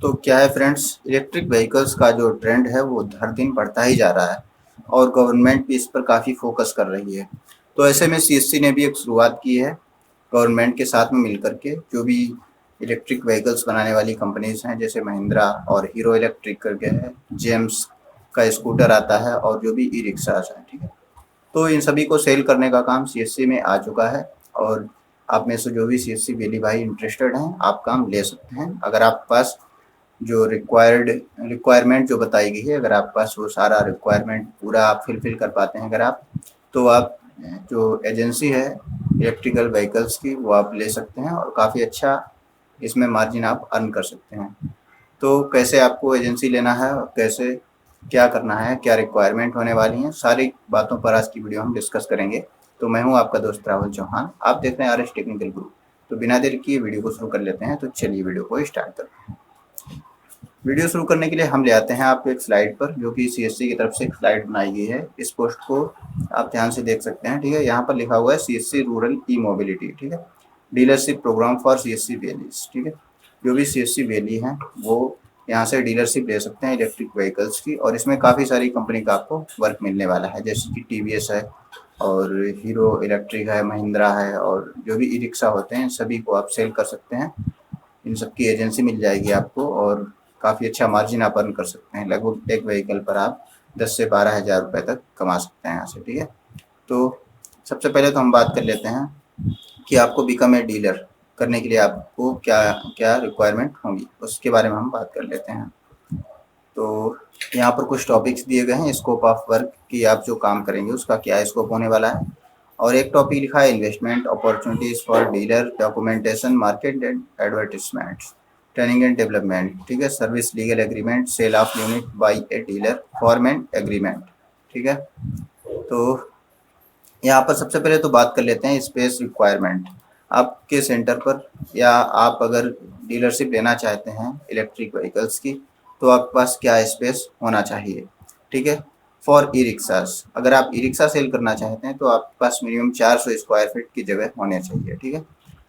तो क्या है फ्रेंड्स, इलेक्ट्रिक व्हीकल्स का जो ट्रेंड है वो हर दिन बढ़ता ही जा रहा है और गवर्नमेंट भी इस पर काफ़ी फोकस कर रही है। तो ऐसे में सीएससी ने भी एक शुरुआत की है गवर्नमेंट के साथ में मिलकर के। जो भी इलेक्ट्रिक व्हीकल्स बनाने वाली कंपनीज हैं जैसे महिंद्रा और हीरो इलेक्ट्रिक करके है, जेम्स का स्कूटर आता है और जो भी ई रिक्शाज हैं, ठीक है। तो इन सभी को सेल करने का काम सीएससी में आ चुका है और आप में से जो भी सीएससी वेली भाई इंटरेस्टेड हैं आप काम ले सकते हैं। अगर आपके पास जो रिक्वायरमेंट जो बताई गई है, अगर आपके पास वो सारा रिक्वायरमेंट पूरा आप फिल कर पाते हैं, अगर आप तो आप जो एजेंसी है इलेक्ट्रिकल व्हीकल्स की वो आप ले सकते हैं और काफ़ी अच्छा इसमें मार्जिन आप अर्न कर सकते हैं। तो कैसे आपको एजेंसी लेना है और कैसे क्या करना है, क्या रिक्वायरमेंट होने वाली हैं, सारी बातों पर आज की वीडियो हम डिस्कस करेंगे। तो मैं हूं आपका दोस्त राहुल चौहान, आप देख रहे हैं आर एस टेक्निकल ग्रुप। तो बिना देर किए वीडियो को शुरू कर लेते हैं। तो चलिए वीडियो को स्टार्ट करते हैं। वीडियो शुरू करने के लिए हम ले आते हैं आपको एक स्लाइड पर, जो कि सीएससी की तरफ से एक स्लाइड बनाई गई है। इस पोस्ट को आप ध्यान से देख सकते हैं, ठीक है। यहाँ पर लिखा हुआ है सीएससी रूरल ई मोबिलिटी, ठीक है, dealership program for CSC VLEs, ठीक है। जो भी सीएससी वैली हैं वो यहाँ से डीलरशिप ले सकते हैं इलेक्ट्रिक व्हीकल्स की, और इसमें काफ़ी सारी कंपनी का आपको वर्क मिलने वाला है, जैसे कि टीवीएस है और हीरो इलेक्ट्रिक है, महिंद्रा है, और जो भी ई रिक्शा होते हैं सभी को आप सेल कर सकते हैं। इन सब की एजेंसी मिल जाएगी आपको और काफ़ी अच्छा मार्जिन आप अर्न कर सकते हैं। लगभग एक व्हीकल पर आप 10 से 12 हज़ार रुपये तक कमा सकते हैं यहाँ से, ठीक है। तो सबसे पहले तो हम बात कर लेते हैं कि आपको बिकम ए डीलर करने के लिए आपको क्या क्या रिक्वायरमेंट होंगी, उसके बारे में हम बात कर लेते हैं। तो यहाँ पर कुछ टॉपिक्स दिए गए हैं, स्कोप ऑफ वर्क कि आप जो काम करेंगे उसका क्या स्कोप होने वाला है, और एक टॉपिक लिखा है investment opportunities for dealer, documentation, market and advertisement, training and development, ठीक है, service, legal agreement, sale of unit by a dealer, form and agreement, ठीक है। तो यहाँ पर सबसे पहले तो बात कर लेते हैं स्पेस रिक्वायरमेंट। आपके सेंटर पर या आप अगर डीलरशिप लेना चाहते हैं इलेक्ट्रिक व्हीकल्स की, तो आपके पास क्या स्पेस होना चाहिए, ठीक है। फॉर ई रिक्शास, अगर आप ई रिक्शा सेल करना चाहते हैं तो आपके पास मिनिमम 400 स्क्वायर फीट की जगह होनी चाहिए, ठीक है।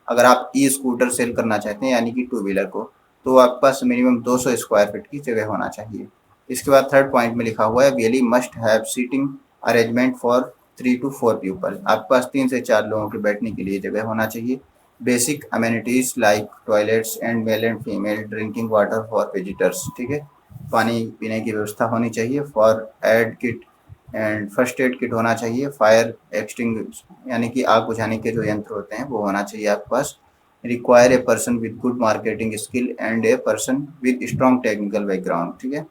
अगर आप ई स्कूटर सेल करना चाहते हैं यानी कि टू व्हीलर को, तो आपके पास मिनिमम 200 स्क्वायर फीट की जगह होना चाहिए। इसके बाद थर्ड पॉइंट में लिखा हुआ है really must have seating arrangement for 3 to 4 people, आपके पास 3 से 4 लोगों के बैठने के लिए जगह होना चाहिए। Basic amenities like toilets and male and female drinking water for visitors, ठीक है, पानी पीने की व्यवस्था होनी चाहिए। For aid kit and first aid kit होना चाहिए। फायर एक्सटिंग्विश यानी कि आग बुझाने के जो यंत्र होते हैं वो होना चाहिए आपके पास। Require a person with good marketing skill and a person with strong technical background, ठीक है।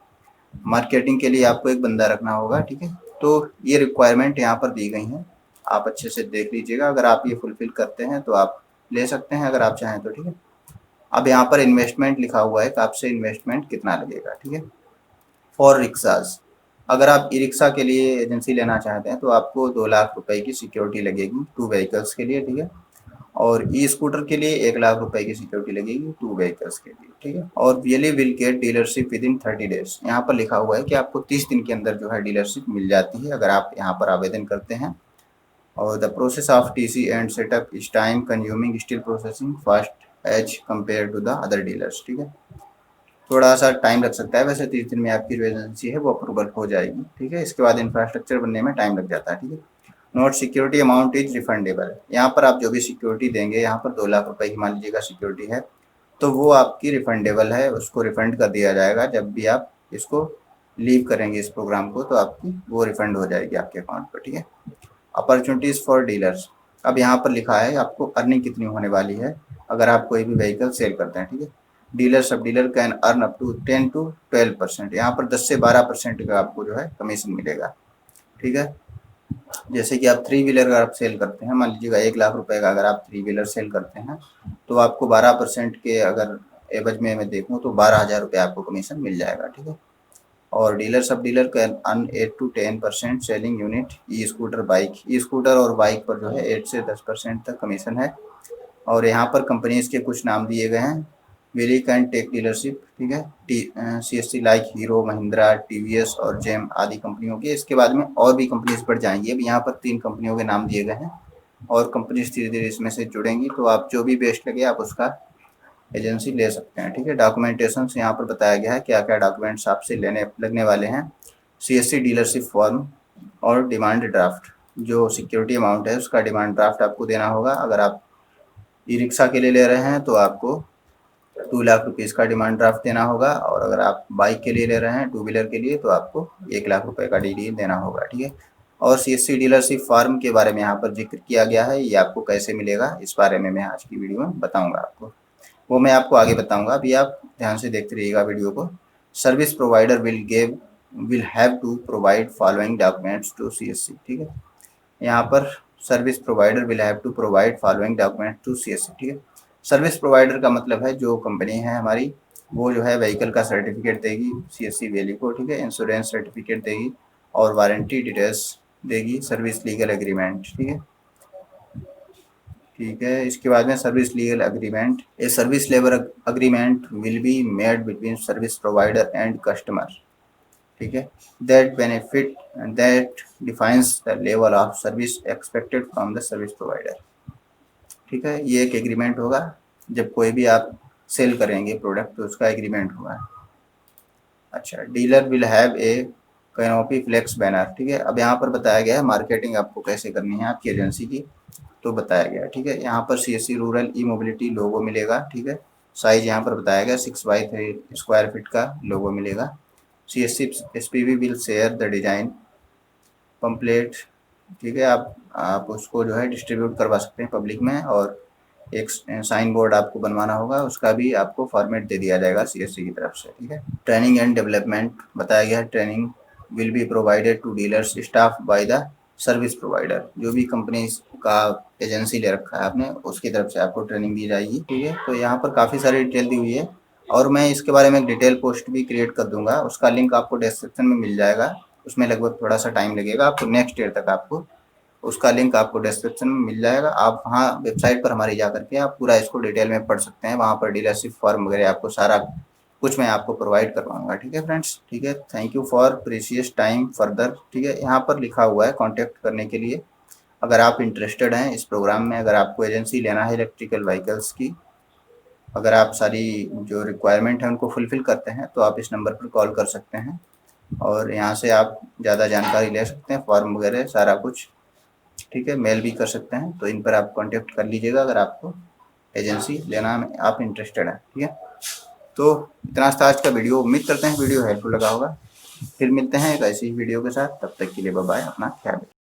मार्केटिंग के लिए आपको एक बंदा रखना होगा, ठीक है। तो ये रिक्वायरमेंट यहाँ पर दी गई हैं, आप अच्छे से देख लीजिएगा। अगर आप ये फुलफिल करते हैं तो आप ले सकते हैं अगर आप चाहें तो, ठीक है। अब यहाँ पर इन्वेस्टमेंट लिखा हुआ है कि आपसे इन्वेस्टमेंट कितना लगेगा, ठीक है। फॉर रिक्शाज, अगर आप ई रिक्शा के लिए एजेंसी लेना चाहते हैं तो आपको 2 लाख रुपए की सिक्योरिटी लगेगी टू व्हीकल्स के लिए, ठीक है। और ई स्कूटर के लिए 1 लाख रुपए की सिक्योरिटी लगेगी टू व्हीकल्स के लिए, ठीक है। और really will get dealership with in 30 days, यहाँ पर लिखा हुआ है कि आपको 30 दिन के अंदर जो है डीलरशिप मिल जाती है अगर आप यहाँ पर आवेदन करते हैं। और the process of TC and setup is time consuming, still processing fast as compare to the other dealers, ठीक है। थोड़ा सा टाइम लग सकता है, वैसे 30 दिन में आपकी जो एजेंसी है वो अप्रूवल हो जाएगी, ठीक है। इसके बाद इंफ्रास्ट्रक्चर बनने में टाइम लग जाता है, ठीक है। Note security amount is refundable, यहाँ पर आप जो भी सिक्योरिटी देंगे, यहाँ पर 2 लाख रुपए की मान लीजिएगा सिक्योरिटी है, तो वो आपकी रिफंडेबल है, उसको रिफंड कर दिया जाएगा जब भी आप इसको लीव करेंगे इस प्रोग्राम को, तो आपकी वो रिफंड हो जाएगी आपके अकाउंट पर, ठीक है। अपॉर्चुनिटीज़ फॉर डीलर्स, अब यहाँ पर लिखा है आपको अर्निंग कितनी होने वाली है अगर आप कोई भी व्हीकल सेल करते हैं, ठीक है। Dealer sub dealer can earn up to 10 to 12%, यहाँ पर 10 से 12% का आपको जो है कमीशन मिलेगा, ठीक है। जैसे कि आप थ्री व्हीलर अगर आप सेल करते हैं, मान लीजिएगा 1 लाख रुपए का अगर आप थ्री व्हीलर सेल करते हैं, तो आपको 12% के अगर एवज में मैं देखूँ तो 12 हज़ार रुपये आपको कमीशन मिल जाएगा, ठीक है। और dealer sub dealer can earn 8 to 10% selling unit e scooter bike, e scooter और बाइक पर जो है 8 से 10% तक कमीशन है। और यहाँ पर कंपनीज के कुछ नाम दिए गए हैं, वेरी कैन टेक डीलरशिप, ठीक है, CSC like hero, Mahindra, TVS और जेम आदि कंपनियों के। इसके बाद में और भी कंपनीज बढ़ जाएंगी। अब यहाँ पर 3 कंपनियों के नाम दिए गए हैं और कंपनीज धीरे धीरे इसमें से जुड़ेंगी, तो आप जो भी बेस्ट लगे आप उसका एजेंसी ले सकते हैं। ठीक है, डॉक्यूमेंटेशन से यहाँ पर बताया गया है क्या क्या डॉक्यूमेंट्स आपसे लगने वाले हैं। सीएससी डीलरशिप फॉर्म और डिमांड ड्राफ्ट, जो सिक्योरिटी अमाउंट है उसका डिमांड ड्राफ्ट आपको देना होगा। अगर आप ई रिक्शा के लिए ले रहे हैं तो आपको 2 लाख रुपीज़ का डिमांड ड्राफ्ट देना होगा, और अगर आप बाइक के लिए ले रहे हैं 2 व्हीलर के लिए तो आपको 1 लाख रुपए का डीडी देना होगा। ठीक है, और सीएससी डीलरशिप फार्म के बारे में यहाँ पर जिक्र किया गया है, ये आपको कैसे मिलेगा इस बारे में मैं आज की वीडियो में बताऊंगा आपको, वो मैं आपको आगे बताऊंगा। अभी आप ध्यान से देखते रहिएगा वीडियो को। Service provider will have to provide following documents to CSC. ठीक है, यहाँ पर service provider will have to provide following document to CSC. ठीक है, सर्विस प्रोवाइडर का मतलब है जो कंपनी है हमारी, वो जो है व्हीकल का सर्टिफिकेट देगी सीएससी वैली को। ठीक है, इंश्योरेंस सर्टिफिकेट देगी और वारंटी डिटेल्स देगी, सर्विस लीगल एग्रीमेंट। ठीक है, ठीक है, इसके बाद में service legal agreement, a service labour agreement will be made between service provider and customer. ठीक है, that defines the level of service expected from the service provider. ठीक है, ये एक एग्रीमेंट होगा, जब कोई भी आप सेल करेंगे प्रोडक्ट तो उसका एग्रीमेंट होगा। अच्छा, dealer will have a canopy flex banner. ठीक है, अब यहाँ पर बताया गया है मार्केटिंग आपको कैसे करनी है आपकी एजेंसी की, तो बताया गया। ठीक है, यहाँ पर सीएससी रूरल ई मोबिलिटी लोगो मिलेगा। ठीक है, साइज यहाँ पर बताया गया 6x3 स्क्वायर फीट का लोगो मिलेगा। CSC SPV will share the design pamphlet. ठीक है, आप उसको जो है डिस्ट्रीब्यूट करवा सकते हैं पब्लिक में, और एक साइन बोर्ड आपको बनवाना होगा, उसका भी आपको फॉर्मेट दे दिया जाएगा सीएससी की तरफ से। ठीक है, ट्रेनिंग एंड डेवलपमेंट बताया गया है, training will be provided to dealers staff by the service provider. जो भी कंपनी का एजेंसी ले रखा है आपने, उसकी तरफ से आपको ट्रेनिंग दी जाएगी। ठीक है, तो यहाँ पर काफ़ी सारी डिटेल दी हुई है, और मैं इसके बारे में एक डिटेल पोस्ट भी क्रिएट कर दूंगा, उसका लिंक आपको डिस्क्रिप्शन में मिल जाएगा। उसमें लगभग थोड़ा सा टाइम लगेगा आपको, नेक्स्ट ईयर तक आपको उसका लिंक आपको डिस्क्रिप्शन में मिल जाएगा। आप वहाँ वेबसाइट पर हमारी जा करके आप पूरा इसको डिटेल में पढ़ सकते हैं, वहाँ पर डीलरशिप फॉर्म वगैरह आपको सारा कुछ मैं आपको प्रोवाइड करवाऊंगा। ठीक है फ्रेंड्स, ठीक है, thank you for precious time further. ठीक है, यहाँ पर लिखा हुआ है कॉन्टैक्ट करने के लिए, अगर आप इंटरेस्टेड हैं इस प्रोग्राम में, अगर आपको एजेंसी लेना है इलेक्ट्रिकल व्हीकल्स की, अगर आप सारी जो रिक्वायरमेंट है उनको फुलफ़िल करते हैं तो आप इस नंबर पर कॉल कर सकते हैं, और यहाँ से आप ज़्यादा जानकारी ले सकते हैं, फॉर्म वगैरह सारा कुछ। ठीक है, मेल भी कर सकते हैं, तो इन पर आप कांटेक्ट कर लीजिएगा अगर आपको एजेंसी लेना में आप इंटरेस्टेड हैं। ठीक है, तो इतना था आज का वीडियो, उम्मीद करते हैं वीडियो हेल्पफुल लगा होगा। फिर मिलते हैं एक ऐसी ही वीडियो के साथ, तब तक के लिए बाय बाय, अपना ख्याल रखिए।